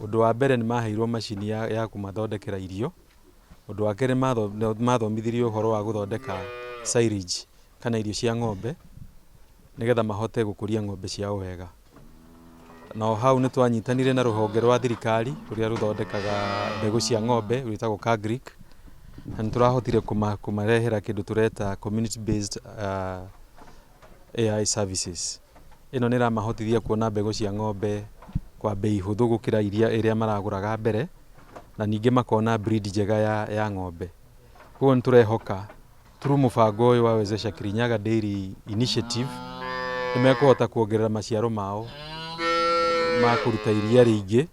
Undu wa mbere ni maheirwo macini ya kumathondekera irio. Undu wa keri mathomithirio uhoro wa guthondeka silage kana irio cia ng'ombe nigetha mahote gukuria ng'ombe ciao wega. No hau ni twanyitanire na ruhonge rwa thirikari ruria ruthondekaga mbegu cia ng'ombe rwitagwo Cargrick, na niturahotire kumarehera kindu tureta community based AI services. Ino ni ramahotithia kuona mbegu cia ng'ombe kwa bei huthu gukira iria maraguraga mbere, na ningi makona breed njega ya ng'ombe. Koguo niturehoka through mubango uyu wa Wezesha Kirinyaga Dairy Initiative nimekuhota kuongerera maciaro mao ma kuruta iria ringi,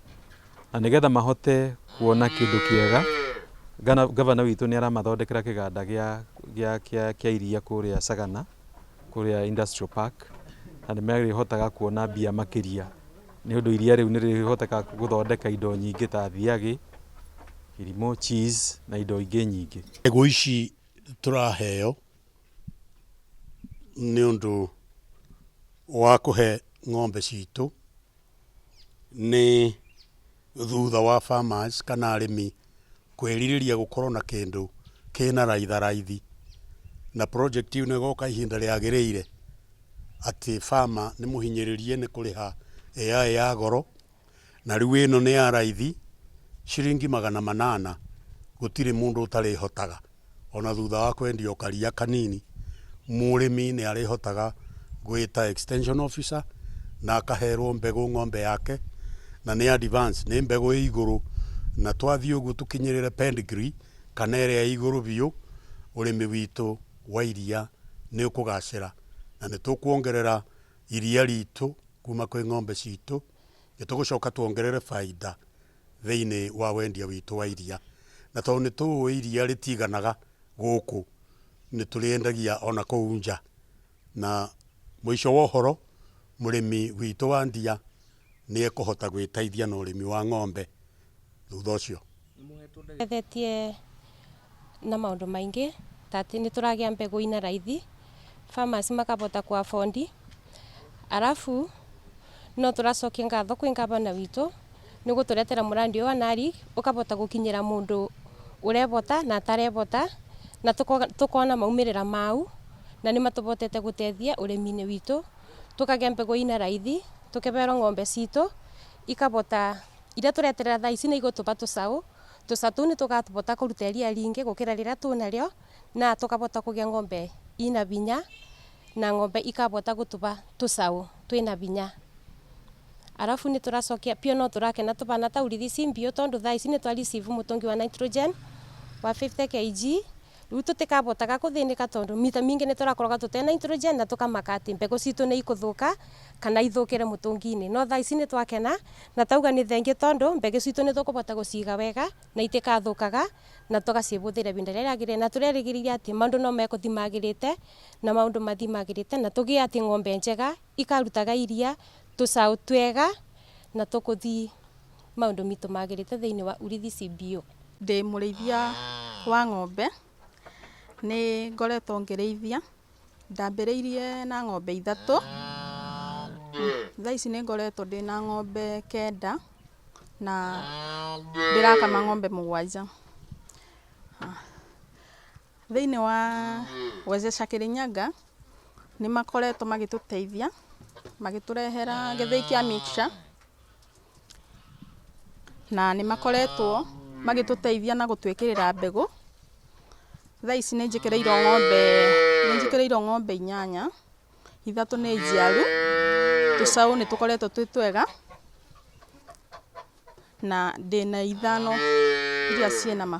na nigetha mahote kuona kindu kiega. Gavana witu ni aramathondekera kiganda kia iria kuria Sagana, kuria Industrial Park, na nimerihotaga kuona mbia makiria ni undu iria riu nirihoteka guthondeka indo nyingi ta thiagi, irimo, cheese na indo ingi nyingi. Mbegu ici turaheo ni undu wa kuhe ng'ombe citu ni thutha wa farmers kana arimi kwiririria gukorwo na kindu kina raithi, na project ino igoka ihinda riagiriire ati farmer ni muhinyiririe ni kuriha AI ya goro, na riu ino ni ya raithi ciringi 800. Gutire mundu utarihotaga ona thutha wa kwendia karia kanini. Murimi ni arihotaga gwita extension officer na akaherwo mbegu ng'ombe yake, na ni advance, ni mbegu iguru, na twathie uguo tukinyirire pedigree kana area iguru biu, urimi witu wa iria ni ukugacira, na ni tukuongerera iria ritu kuma kwi ng'ombe citu, nitugucoka tuongerere faida thiini wa wendia witu wa iria. Na tondu ni tu iria ritiganaga guku, ni turiendagia ona kuu nja, na mwisho wa uhoro murimi witu wa ndia ni ekuhota gwiteithia na urimi wa ng'ombe thutha ucio. Ethetie na maundu maingi tati ni turagia mbegu ina raithi, farmers makabota ku afford, arafu no turacokia ngatho kwi gavana witu ni guturetera murandi wa NARIC ukabota gukinyira mundu urebota na atarevota, na tukona maumirira mau, na ni matubotete gutethia urimi-ini witu, tukagia mbegu ina raithi, tukeberwo ng'ombe citu ikabota iria tureterera thaa ici ni igutuba tucau tuu ni tugatubota kuruta iria ringi gukira riria tunario, na tukabota kugia ng'ombe ina binya, na ng'ombe ikabota gutuba tucau twina binya. Arafu ni turacokia pio no turakena tubana ta urithi cimbio tondu thaa ici ni twa receive mutungi wa nitrogen wa 50 kg. Riu tutikabotaga kuthinika tondu mita mingi ni turakorwa tute nitrogen, na tukamaka ati mbegu citu ni ikuthuka kana ithukire mutungi-ini. No thaa ici ni twakena na tauga ni thengi tondu mbegu citu ni tukubota guciga wega na itikathukaga, na tugacibuthira ibinda riria riagirire, na turerigiriria ati maundu no mekuthi magirite na maundu mathi magirite, na tugie ati ng'ombe njega ikarutaga iria tucau twega, na tukuthi maundu mitu magirite thiini wa urithi CBO. Ndi murithia wa ng'ombe, ni ngoretwo ngirithia, ndambiriirie na ng'ombe 3. Thaa ici ni ngoretwo ndina ng'ombe 9 na ndirakama ng'ombe 7. Thiini wa Wezesha Kirinyaga ni makoretwo magituteithia, magiturehera githii kia mixture, na ni makoretwo magituteithia na gutwikirira mbegu. Thaa ici ni njikireirwo ng'ombe 8, 3 ni njiaru, tucau ni tukoretwo twi twega, na ndina 5 iria ciina